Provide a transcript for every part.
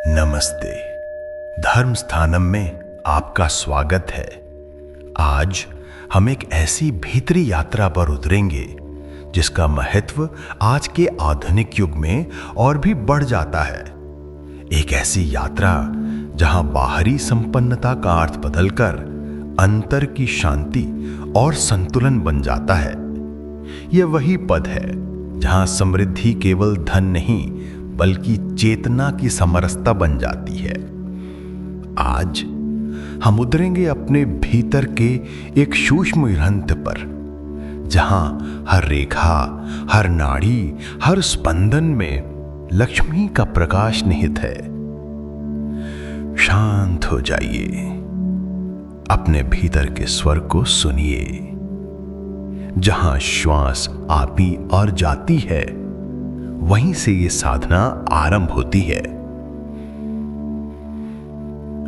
नमस्ते। धर्म स्थानम में आपका स्वागत है। आज हम एक ऐसी भीतरी यात्रा पर उतरेंगे जिसका महत्व आज के आधुनिक युग में और भी बढ़ जाता है। एक ऐसी यात्रा जहां बाहरी संपन्नता का अर्थ बदलकर अंतर की शांति और संतुलन बन जाता है। यह वही पद है जहां समृद्धि केवल धन नहीं बल्कि चेतना की समरसता बन जाती है। आज हम उतरेंगे अपने भीतर के एक सूक्ष्म ग्रंथ पर, जहां हर रेखा, हर नाड़ी, हर स्पंदन में लक्ष्मी का प्रकाश निहित है। शांत हो जाइए, अपने भीतर के स्वर को सुनिए। जहां श्वास आती और जाती है, वहीं से ये साधना आरंभ होती है।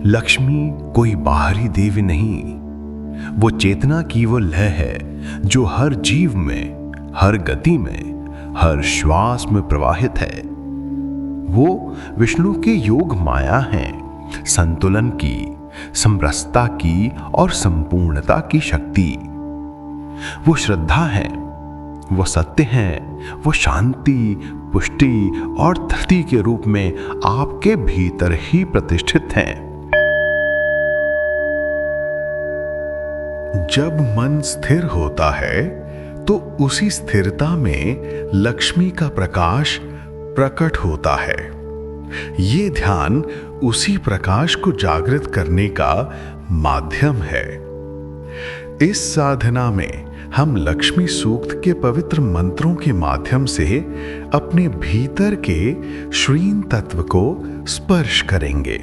लक्ष्मी कोई बाहरी देवी नहीं, वो चेतना की वो लय है जो हर जीव में, हर गति में, हर श्वास में प्रवाहित है। वो विष्णु के योग माया हैं, संतुलन की, समरसता की और संपूर्णता की शक्ति। वो श्रद्धा है, वो सत्य है, वो शांति, पुष्टि और धरती के रूप में आपके भीतर ही प्रतिष्ठित हैं। जब मन स्थिर होता है तो उसी स्थिरता में लक्ष्मी का प्रकाश प्रकट होता है। ये ध्यान उसी प्रकाश को जागृत करने का माध्यम है। इस साधना में हम लक्ष्मी सूक्त के पवित्र मंत्रों के माध्यम से अपने भीतर के श्रीन तत्व को स्पर्श करेंगे।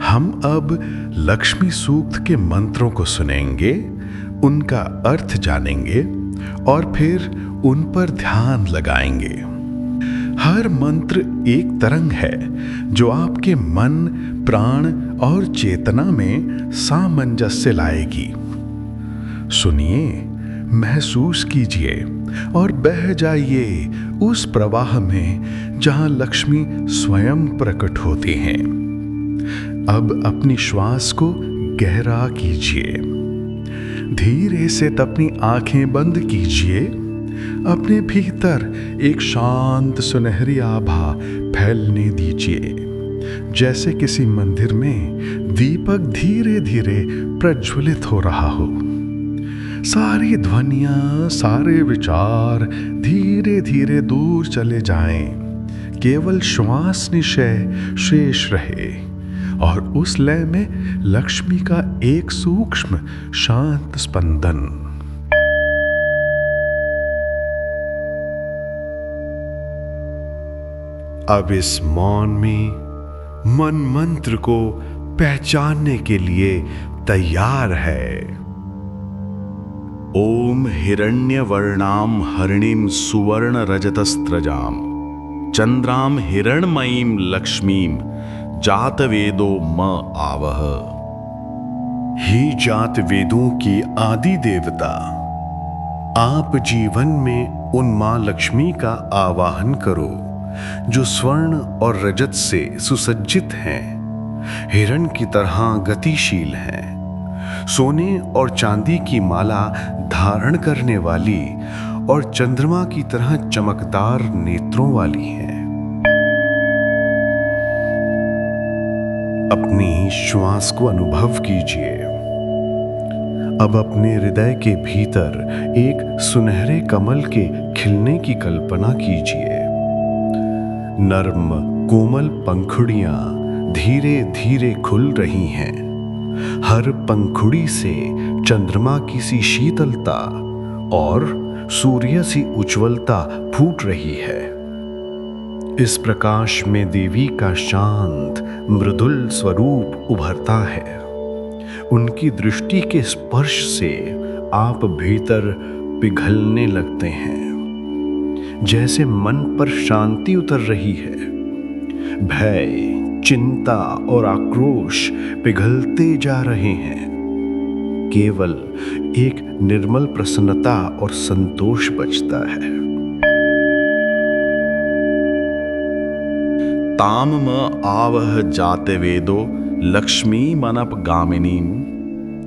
हम अब लक्ष्मी सूक्त के मंत्रों को सुनेंगे, उनका अर्थ जानेंगे और फिर उन पर ध्यान लगाएंगे। हर मंत्र एक तरंग है जो आपके मन, प्राण और चेतना में सामंजस्य लाएगी। सुनिए, महसूस कीजिए और बह जाइए उस प्रवाह में जहां लक्ष्मी स्वयं प्रकट होती हैं। अब अपनी श्वास को गहरा कीजिए। धीरे से अपनी आंखें बंद कीजिए। अपने भीतर एक शांत सुनहरी आभा फैलने दीजिए, जैसे किसी मंदिर में दीपक धीरे धीरे प्रज्वलित हो रहा हो। सारी ध्वनियां, सारे विचार धीरे धीरे दूर चले जाएं। केवल श्वास निश्चय शेष रहे और उस लय में लक्ष्मी का एक सूक्ष्म शांत स्पंदन। अब इस मौन में मन मंत्र को पहचानने के लिए तैयार है। ओम हिरण्यवर्णाम हरिणीम सुवर्ण रजतस्त्रजाम चंद्राम हिरणमयीम लक्ष्मीम जात वेदो म आवह। ही जात वेदों की आदि देवता, आप जीवन में उन मां लक्ष्मी का आवाहन करो जो स्वर्ण और रजत से सुसज्जित हैं, हिरण की तरह गतिशील हैं, सोने और चांदी की माला धारण करने वाली और चंद्रमा की तरह चमकदार नेत्रों वाली हैं। अपनी श्वास को अनुभव कीजिए। अब अपने हृदय के भीतर एक सुनहरे कमल के खिलने की कल्पना कीजिए। नर्म कोमल पंखुड़ियां धीरे धीरे खुल रही हैं। हर पंखुड़ी से चंद्रमा की सी शीतलता और सूर्य सी उज्ज्वलता फूट रही है। इस प्रकाश में देवी का शांत, मृदुल स्वरूप उभरता है। उनकी दृष्टि के स्पर्श से आप भीतर पिघलने लगते हैं, जैसे मन पर शांति उतर रही है। भय, चिंता और आक्रोश पिघलते जा रहे हैं। केवल एक निर्मल प्रसन्नता और संतोष बचता है। ताम आवह जाते वेदो लक्ष्मी मनप गामिनीम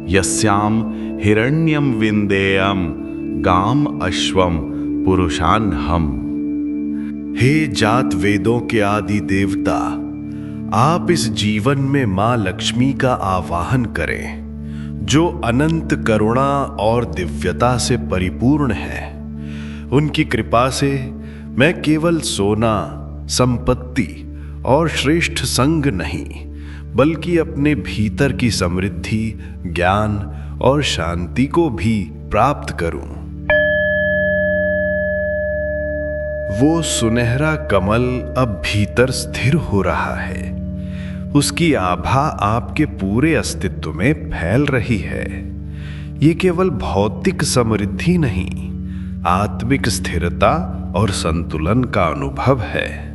यस्याम हिरण्यम विंदेयम गाम अश्वम पुरुषान हम। हे जात वेदों के आदि देवता, आप इस जीवन में मां लक्ष्मी का आवाहन करें, जो अनंत करुणा और दिव्यता से परिपूर्ण है। उनकी कृपा से मैं केवल सोना, संपत्ति और श्रेष्ठ संग नहीं, बल्कि अपने भीतर की समृद्धि, ज्ञान और शांति को भी प्राप्त करूं। वो सुनहरा कमल अब भीतर स्थिर हो रहा है। उसकी आभा आपके पूरे अस्तित्व में फैल रही है। ये केवल भौतिक समृद्धि नहीं, आत्मिक स्थिरता और संतुलन का अनुभव है।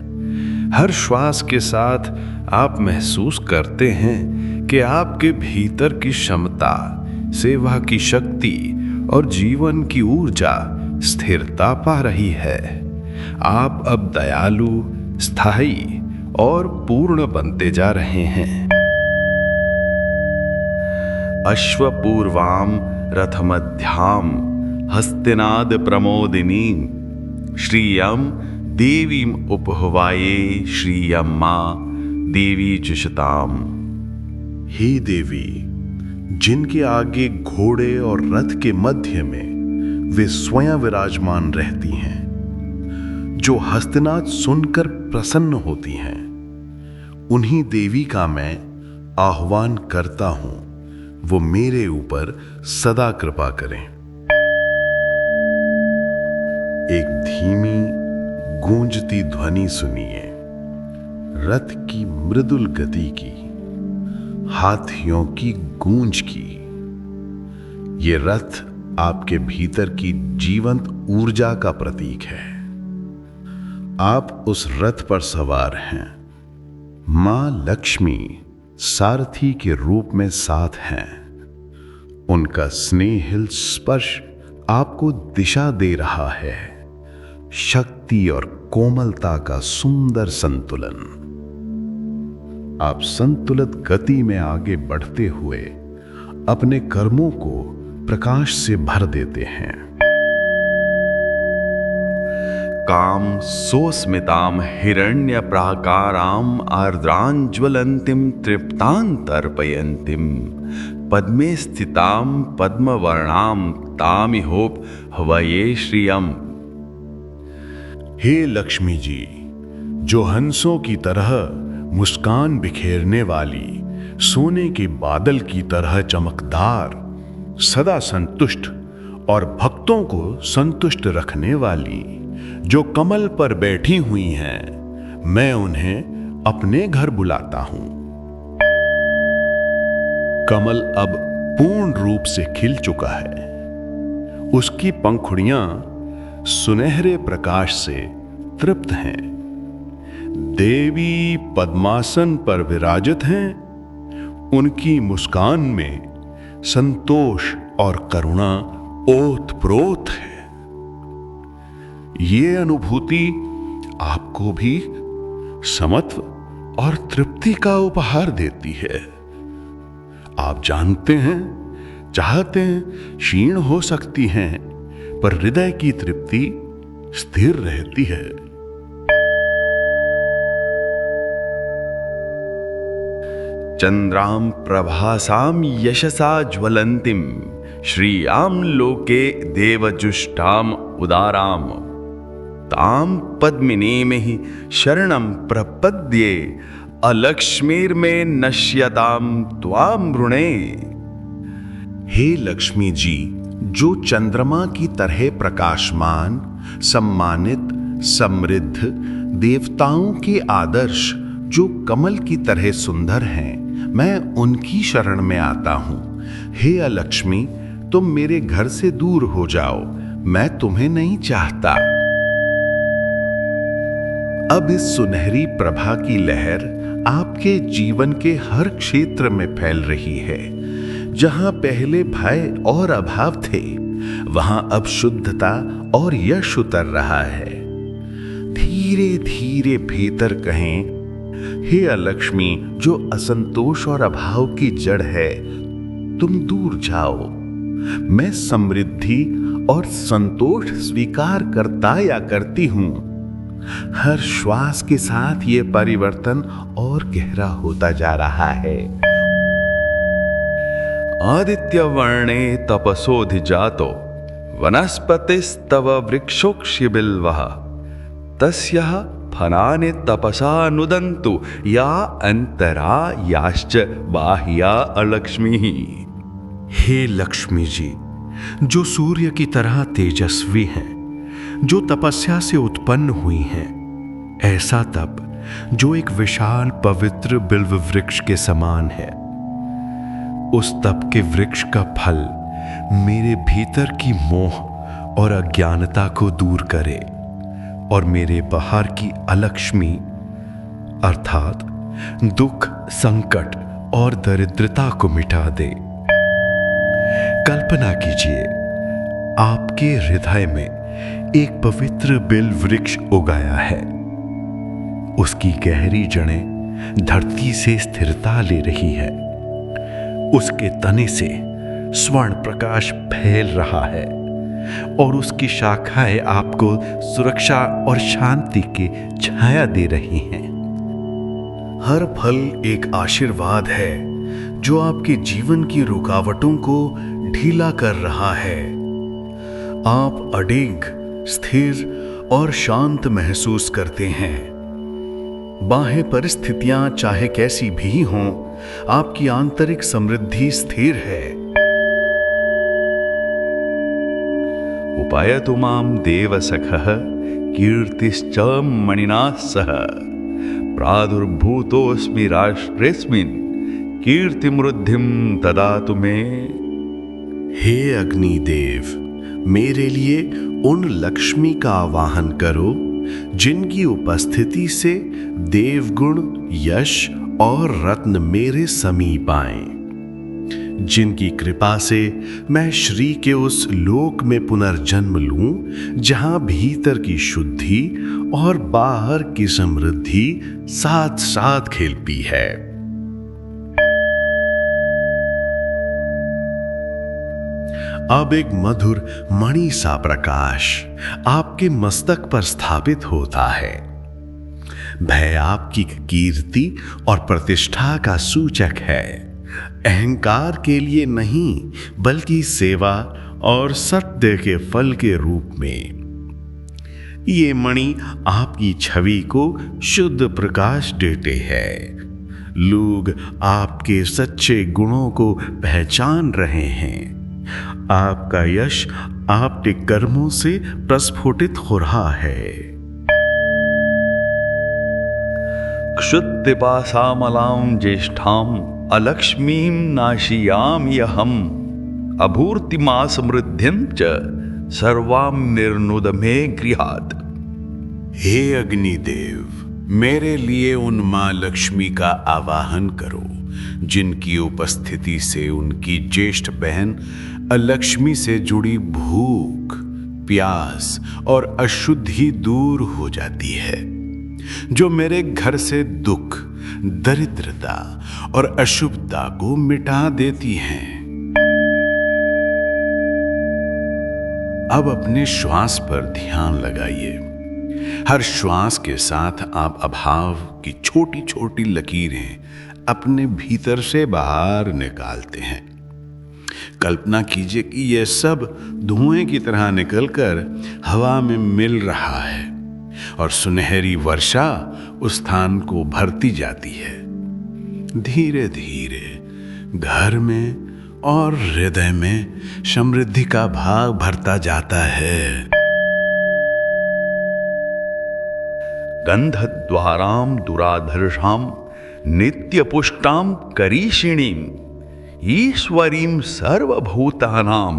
हर श्वास के साथ आप महसूस करते हैं कि आपके भीतर की क्षमता, सेवा की शक्ति और जीवन की ऊर्जा स्थिरता पा रही है। आप अब दयालु, स्थायी और पूर्ण बनते जा रहे हैं। अश्वपूर्वाम रथमध्याम हस्तिनाद प्रमोदिनी श्रियम देवीम उपहवाये श्रियम मां देवी जुषताम। हे देवी, जिनके आगे घोड़े और रथ के मध्य में वे स्वयं विराजमान रहती हैं, जो हस्तनाद सुनकर प्रसन्न होती हैं, उन्हीं देवी का मैं आह्वान करता हूं, वो मेरे ऊपर सदा कृपा करें। एक धीमी गूंजती ध्वनि सुनिए, रथ की मृदुल गति की, हाथियों की गूंज की। ये रथ आपके भीतर की जीवंत ऊर्जा का प्रतीक है। आप उस रथ पर सवार हैं। मां लक्ष्मी सारथी के रूप में साथ हैं। उनका स्नेहिल स्पर्श आपको दिशा दे रहा है। शक्ति और कोमलता का सुंदर संतुलन। आप संतुलित गति में आगे बढ़ते हुए अपने कर्मों को प्रकाश से भर देते हैं। काम सोस्मिताम हिरण्य प्राकाराम आर्द्रांज्वलंतिम तृप्तांतर्पयंतिम पद्मे स्थिताम पद्मवर्णाम तामिहोप हवये श्रियम। हे लक्ष्मी जी, जो हंसों की तरह मुस्कान बिखेरने वाली, सोने के बादल की तरह चमकदार, सदा संतुष्ट और भक्तों को संतुष्ट रखने वाली, जो कमल पर बैठी हुई हैं, मैं उन्हें अपने घर बुलाता हूं। कमल अब पूर्ण रूप से खिल चुका है। उसकी पंखुड़ियां सुनहरे प्रकाश से तृप्त हैं। देवी पद्मासन पर विराजित हैं। उनकी मुस्कान में संतोष और करुणा ओतप्रोत है। ये अनुभूति आपको भी समत्व और तृप्ति का उपहार देती है। आप जानते हैं, चाहतें क्षीण हो सकती हैं, पर हृदय की तृप्ति स्थिर रहती है। चंद्राम प्रभासाम यशसा ज्वलंतिम श्रियाम लोके देवजुष्टाम उदाराम ताम पद्मिनीमिहि शरणम प्रपद्ये अलक्ष्मीर्मे नश्यताम त्वाम ऋणे। हे लक्ष्मी जी, जो चंद्रमा की तरह प्रकाशमान, सम्मानित, समृद्ध, देवताओं के आदर्श जो कमल की तरह सुंदर हैं, मैं उनकी शरण में आता हूं। हे अलक्ष्मी, तुम मेरे घर से दूर हो जाओ, मैं तुम्हें नहीं चाहता। अब इस सुनहरी प्रभा की लहर आपके जीवन के हर क्षेत्र में फैल रही है। जहां पहले भय और अभाव थे, वहां अब शुद्धता और यश उतर रहा है। धीरे धीरे भीतर कहें, हे अलक्ष्मी, जो असंतोष और अभाव की जड़ है, तुम दूर जाओ। मैं समृद्धि और संतोष स्वीकार करता या करती हूं। हर श्वास के साथ ये परिवर्तन और गहरा होता जा रहा है। आदित्य वर्णे तपसोऽधिजातो वनस्पतिस्तव वृक्षोक्षि बिल्वः तस्यः फलानि तपसा नुदन्तु या अंतरा याश्च बाह्या अलक्ष्मीः। हे लक्ष्मी जी, जो सूर्य की तरह तेजस्वी हैं, जो तपस्या से उत्पन्न हुई हैं, ऐसा तप जो एक विशाल पवित्र बिल्व वृक्ष के समान है, उस तप के वृक्ष का फल मेरे भीतर की मोह और अज्ञानता को दूर करे और मेरे बाहर की अलक्ष्मी अर्थात दुख, संकट और दरिद्रता को मिटा दे। कल्पना कीजिए, आपके हृदय में एक पवित्र बिल वृक्ष उगाया है। उसकी गहरी जड़ें धरती से स्थिरता ले रही है। उसके तने से स्वर्ण प्रकाश फैल रहा है और उसकी शाखाएं आपको सुरक्षा और शांति की छाया दे रही हैं। हर फल एक आशीर्वाद है जो आपके जीवन की रुकावटों को ढीला कर रहा है। आप अडिग, स्थिर और शांत महसूस करते हैं। बाह्य परिस्थितियां चाहे कैसी भी हों, आपकी आंतरिक समृद्धि स्थिर है। उपायतु मां देवसखः कीर्तिश्च मणिना सह प्रादुर्भूतोऽस्मि राष्ट्रेऽस्मिन् कीर्तिमृद्धिं ददातु मे। हे अग्निदेव, मेरे लिए उन लक्ष्मी का आवाहन करो जिनकी उपस्थिति से देवगुण, यश और रत्न मेरे समीप आए, जिनकी कृपा से मैं श्री के उस लोक में पुनर्जन्म लूं जहां भीतर की शुद्धि और बाहर की समृद्धि साथ साथ खिलती है। अब एक मधुर मणि सा प्रकाश आपके मस्तक पर स्थापित होता है। भय आपकी कीर्ति और प्रतिष्ठा का सूचक है, अहंकार के लिए नहीं बल्कि सेवा और सत्य के फल के रूप में। ये मणि आपकी छवि को शुद्ध प्रकाश देते हैं। लोग आपके सच्चे गुणों को पहचान रहे हैं। आपका यश आपके कर्मों से प्रस्फुटित हो रहा है। क्षुत्पिपासामलां ज्येष्ठाम् अलक्ष्मीं नाशयामि अहम् अभूर्तिमा समृद्धिं च सर्वां निर्नुद मे गृहात्। हे अग्निदेव, मेरे लिए उन मां लक्ष्मी का आवाहन करो जिनकी उपस्थिति से उनकी ज्येष्ठ बहन अलक्ष्मी से जुड़ी भूख, प्यास और अशुद्धि दूर हो जाती है, जो मेरे घर से दुख, दरिद्रता और अशुभता को मिटा देती हैं। अब अपने श्वास पर ध्यान लगाइए। हर श्वास के साथ आप अभाव की छोटी छोटी लकीरें अपने भीतर से बाहर निकालते हैं। कल्पना कीजिए कि यह सब धुएं की तरह निकलकर हवा में मिल रहा है और सुनहरी वर्षा उस स्थान को भरती जाती है। धीरे धीरे घर में और हृदय में समृद्धि का भाव भरता जाता है। गंधद्वारां दुराधर्षां नित्यपुष्टां करीषिणीं ईश्वरीं सर्वभूतानां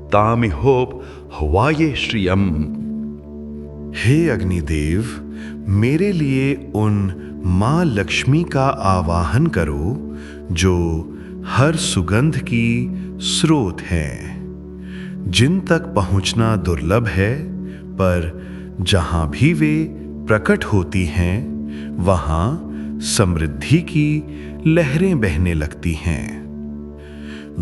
तामिहोप हवाये श्रियम्। हे अग्निदेव, मेरे लिए उन मां लक्ष्मी का आवाहन करो जो हर सुगंध की स्रोत है, जिन तक पहुंचना दुर्लभ है, पर जहां भी वे प्रकट होती हैं वहां समृद्धि की लहरें बहने लगती हैं।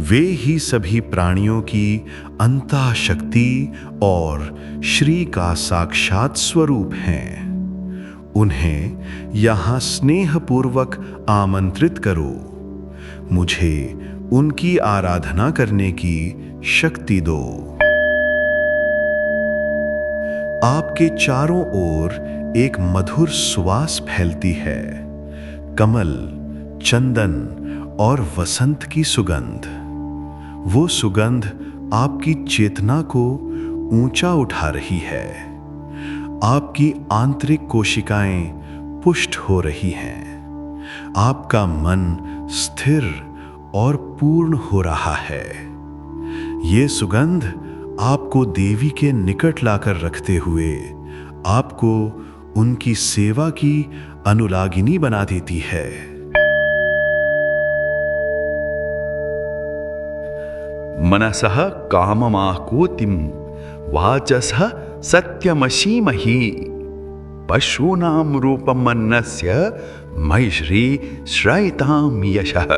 वे ही सभी प्राणियों की अंतः शक्ति और श्री का साक्षात स्वरूप हैं। उन्हें यहां स्नेहपूर्वक आमंत्रित करो। मुझे उनकी आराधना करने की शक्ति दो। आपके चारों ओर एक मधुर सुवास फैलती है, कमल, चंदन और वसंत की सुगंध। वो सुगंध आपकी चेतना को ऊंचा उठा रही है। आपकी आंतरिक कोशिकाएं पुष्ट हो रही हैं। आपका मन स्थिर और पूर्ण हो रहा है। ये सुगंध आपको देवी के निकट लाकर रखते हुए आपको उनकी सेवा की अनुरागिनी बना देती है। मनसः काममाकोतिम वाचसः सत्यमसीमहि पशूनां रूपमन्नस्य मयि श्री श्रयतां यशः।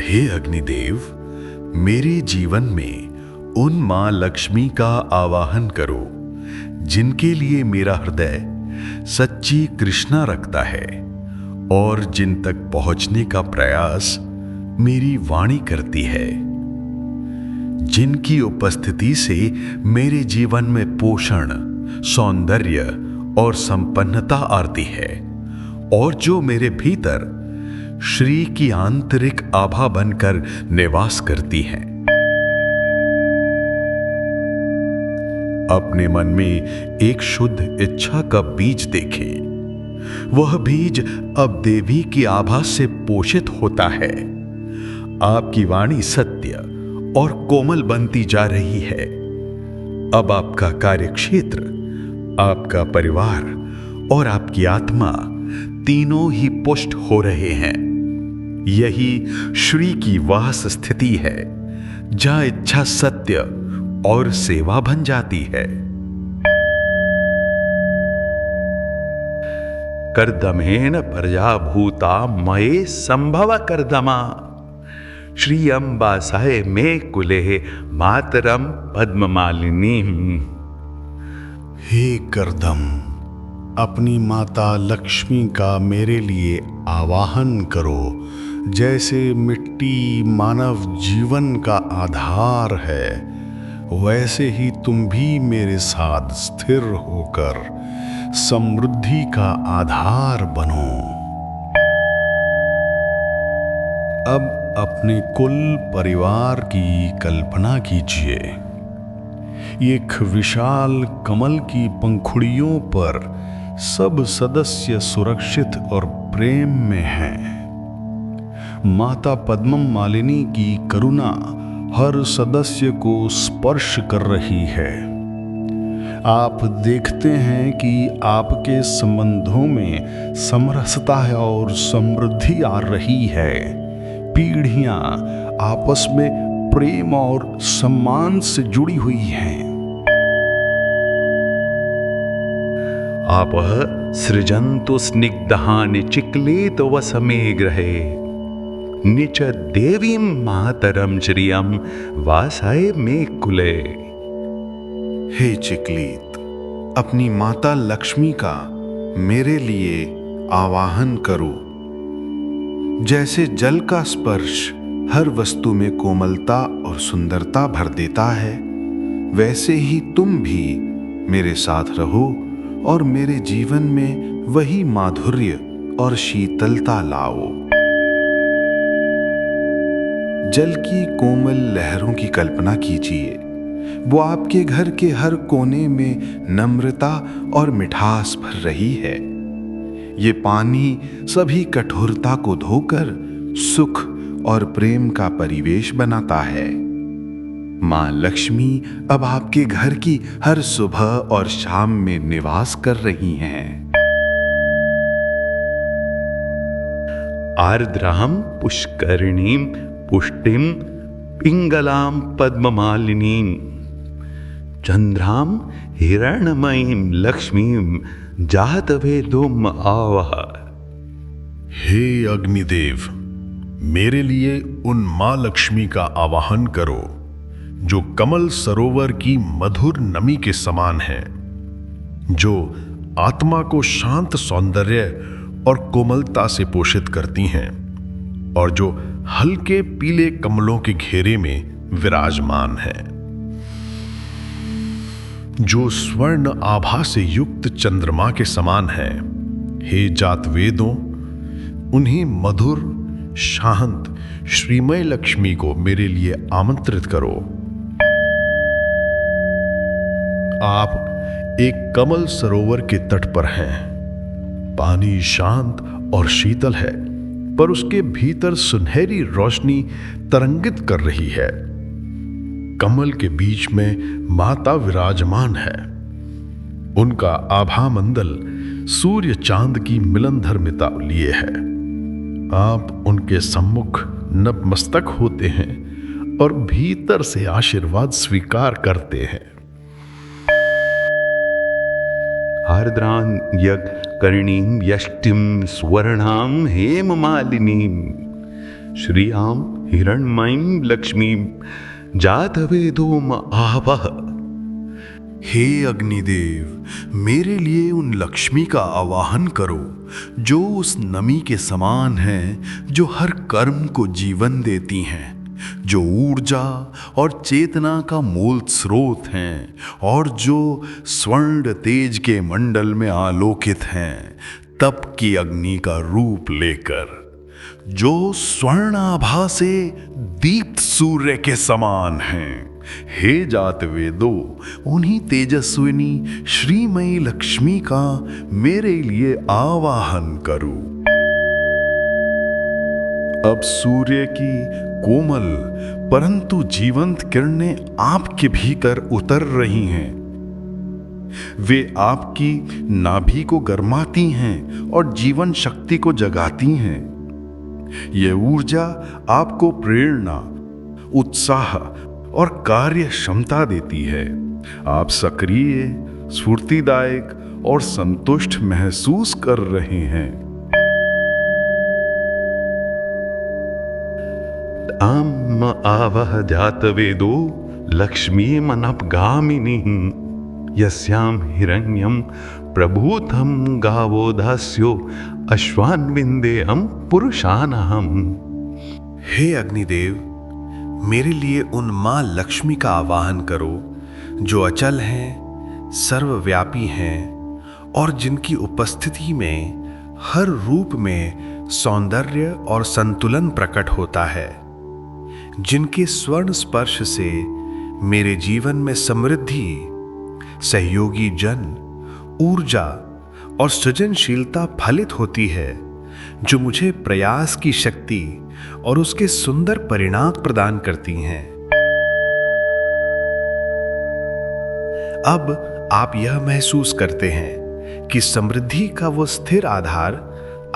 हे अग्निदेव, मेरे जीवन में उन मां लक्ष्मी का आवाहन करो जिनके लिए मेरा हृदय सच्ची कृष्णा रखता है और जिन तक पहुंचने का प्रयास मेरी वाणी करती है, जिनकी उपस्थिति से मेरे जीवन में पोषण, सौंदर्य और संपन्नता आती है और जो मेरे भीतर श्री की आंतरिक आभा बनकर निवास करती हैं। अपने मन में एक शुद्ध इच्छा का बीज देखें। वह बीज अब देवी की आभा से पोषित होता है। आपकी वाणी सत्य और कोमल बनती जा रही है। अब आपका कार्यक्षेत्र, आपका परिवार और आपकी आत्मा तीनों ही पुष्ट हो रहे हैं। यही श्री की वास स्थिति है जहां इच्छा सत्य और सेवा बन जाती है। कर्दमेन प्रजाभूता मये संभव कर्दमा श्री अम्बासाय मे कुले मातरम पद्ममालिनी। हे कर्दम, अपनी माता लक्ष्मी का मेरे लिए आवाहन करो। जैसे मिट्टी मानव जीवन का आधार है, वैसे ही तुम भी मेरे साथ स्थिर होकर समृद्धि का आधार बनो। अब अपने कुल परिवार की कल्पना कीजिए। एक विशाल कमल की पंखुड़ियों पर सब सदस्य सुरक्षित और प्रेम में हैं। माता पद्मम मालिनी की करुणा हर सदस्य को स्पर्श कर रही है। आप देखते हैं कि आपके संबंधों में समरसता और समृद्धि आ रही है। पीढ़ियां आपस में प्रेम और सम्मान से जुड़ी हुई हैं। आप सृजन्तु स्निग्धानि चिक्लेत वसमे ग्रहे निच देवीं मातरम श्रियं वासाय मे कुले। हे चिकलीत, अपनी माता लक्ष्मी का मेरे लिए आवाहन करो। जैसे जल का स्पर्श हर वस्तु में कोमलता और सुंदरता भर देता है, वैसे ही तुम भी मेरे साथ रहो और मेरे जीवन में वही माधुर्य और शीतलता लाओ। जल की कोमल लहरों की कल्पना कीजिए। वो आपके घर के हर कोने में नम्रता और मिठास भर रही है। ये पानी सभी कठोरता को धोकर सुख और प्रेम का परिवेश बनाता है। मां लक्ष्मी अब आपके घर की हर सुबह और शाम में निवास कर रही हैं। आर्द्रां पुष्करिणीं पुष्टिं पिंगलां पद्ममालिनीं चंद्रां हिरण्मयीं लक्ष्मीं जातवेदोम आवह। हे अग्निदेव, मेरे लिए उन मां लक्ष्मी का आवाहन करो जो कमल सरोवर की मधुर नमी के समान है, जो आत्मा को शांत सौंदर्य और कोमलता से पोषित करती हैं और जो हल्के पीले कमलों के घेरे में विराजमान है, जो स्वर्ण आभा से युक्त चंद्रमा के समान है। हे जातवेदों, उन्हीं मधुर शांत श्रीमय लक्ष्मी को मेरे लिए आमंत्रित करो। आप एक कमल सरोवर के तट पर हैं। पानी शांत और शीतल है, पर उसके भीतर सुनहरी रोशनी तरंगित कर रही है। कमल के बीच में माता विराजमान है। उनका आभा मंडल सूर्य चांद की मिलनधर्मिता लिए है। आप उनके सम्मुख नतमस्तक होते हैं और भीतर से आशीर्वाद स्वीकार करते हैं। आर्द्रां यज्ञ कर्णीं यष्टिं स्वर्णां हेममालिनीं श्रियां हिरण्मयीं लक्ष्मीं जातवेदोम आवह। हे अग्निदेव, मेरे लिए उन लक्ष्मी का आवाहन करो जो उस नमी के समान है, जो हर कर्म को जीवन देती हैं, जो ऊर्जा और चेतना का मूल स्रोत हैं और जो स्वर्ण तेज के मंडल में आलोकित हैं, तप की अग्नि का रूप लेकर, जो स्वर्ण आभा से दीप्त सूर्य के समान हैं। हे जातवेदो, उन्हीं तेजस्विनी श्रीमयी लक्ष्मी का मेरे लिए आवाहन करो। अब सूर्य की कोमल परंतु जीवंत किरणें आपके भीतर उतर रही हैं। वे आपकी नाभि को गर्माती हैं और जीवन शक्ति को जगाती हैं। ये ऊर्जा आपको प्रेरणा, उत्साह और कार्य क्षमता देती है। आप सक्रिय, स्फूर्तिदायक और संतुष्ट महसूस कर रहे हैं। आम आवह जातवेदो लक्ष्मीमनपगामिनीं यस्यां हिरण्यं प्रभूतं गावो दास्यो अश्वान्विन्देहं पुरुषानहम्। हे अग्निदेव, मेरे लिए उन मां लक्ष्मी का आवाहन करो जो अचल हैं, सर्वव्यापी हैं और जिनकी उपस्थिति में हर रूप में सौंदर्य और संतुलन प्रकट होता है, जिनके स्वर्ण स्पर्श से मेरे जीवन में समृद्धि, सहयोगी जन, ऊर्जा और सृजनशीलता फलित होती है, जो मुझे प्रयास की शक्ति और उसके सुंदर परिणाम प्रदान करती हैं। अब आप यह महसूस करते हैं कि समृद्धि का वो स्थिर आधार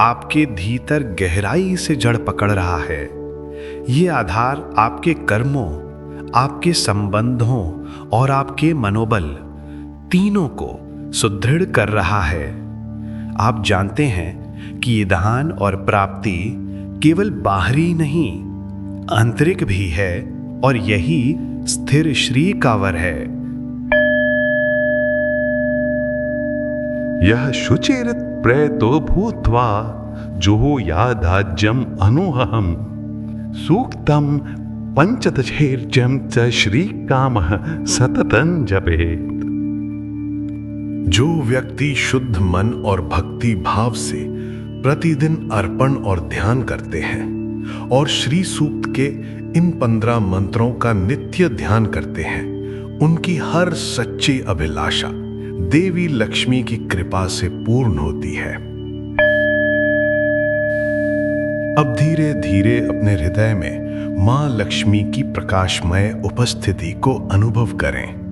आपके भीतर गहराई से जड़ पकड़ रहा है। ये आधार आपके कर्मों, आपके संबंधों और आपके मनोबल तीनों को सुदृढ़ कर रहा है। आप जानते हैं कि ये दान और प्राप्ति केवल बाहरी नहीं, आंतरिक भी है और यही स्थिर श्री का वर है। यह शुचिर प्रेतो भूत्वा जो यादाज्यम अनुहम सूक्तम पंचदशेर्जम च श्री कामः सततं जपेत। जो व्यक्ति शुद्ध मन और भक्ति भाव से प्रतिदिन अर्पण और ध्यान करते हैं और श्री सूक्त के इन 15 मंत्रों का नित्य ध्यान करते हैं, उनकी हर सच्ची अभिलाषा देवी लक्ष्मी की कृपा से पूर्ण होती है। अब धीरे धीरे अपने हृदय में मां लक्ष्मी की प्रकाशमय उपस्थिति को अनुभव करें।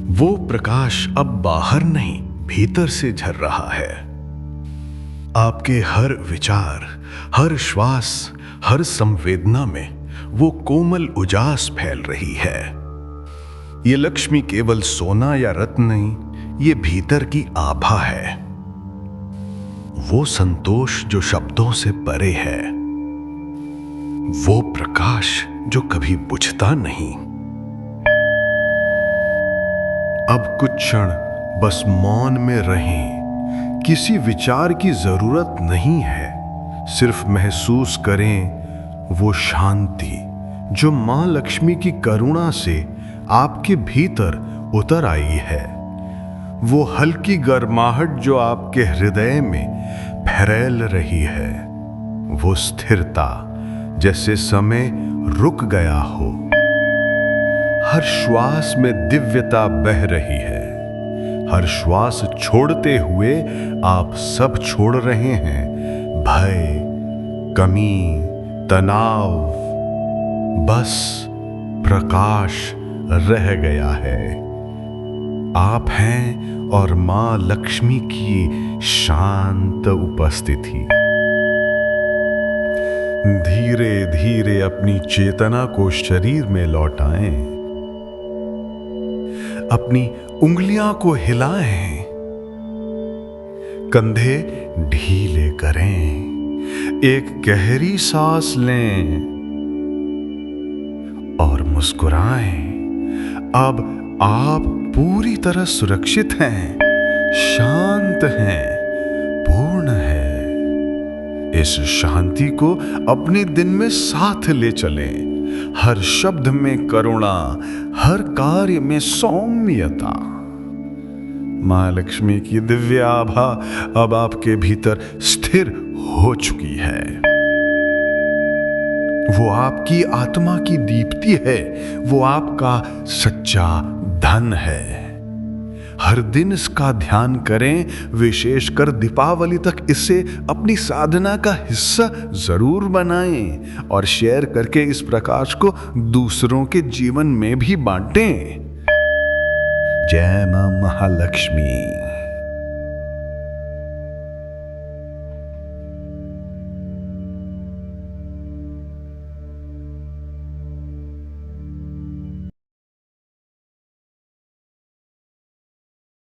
वो प्रकाश अब बाहर नहीं, भीतर से झर रहा है। आपके हर विचार, हर श्वास, हर संवेदना में वो कोमल उजास फैल रही है। ये लक्ष्मी केवल सोना या रत्न नहीं, ये भीतर की आभा है, वो संतोष जो शब्दों से परे है, वो प्रकाश जो कभी बुझता नहीं। अब कुछ क्षण बस मौन में रहें। किसी विचार की जरूरत नहीं है, सिर्फ महसूस करें वो शांति जो मां लक्ष्मी की करुणा से आपके भीतर उतर आई है, वो हल्की गर्माहट जो आपके हृदय में फैल रही है, वो स्थिरता जैसे समय रुक गया हो। हर श्वास में दिव्यता बह रही है। हर श्वास छोड़ते हुए आप सब छोड़ रहे हैं, भय, कमी, तनाव, बस प्रकाश रह गया है। आप हैं और मां लक्ष्मी की शांत उपस्थिति। धीरे धीरे अपनी चेतना को शरीर में लौटाएं। अपनी उंगलियां को हिलाएं, कंधे ढीले करें, एक गहरी सांस लें और मुस्कुराएं। अब आप पूरी तरह सुरक्षित हैं, शांत हैं, पूर्ण हैं। इस शांति को अपने दिन में साथ ले चलें। हर शब्द में करुणा, हर कार्य में सौम्यता। मां लक्ष्मी की दिव्य आभा अब आपके भीतर स्थिर हो चुकी है। वो आपकी आत्मा की दीप्ति है, वो आपका सच्चा धन है। हर दिन इसका ध्यान करें, विशेषकर दीपावली तक इसे अपनी साधना का हिस्सा जरूर बनाएं और शेयर करके इस प्रकाश को दूसरों के जीवन में भी बांटें। जय मां महालक्ष्मी।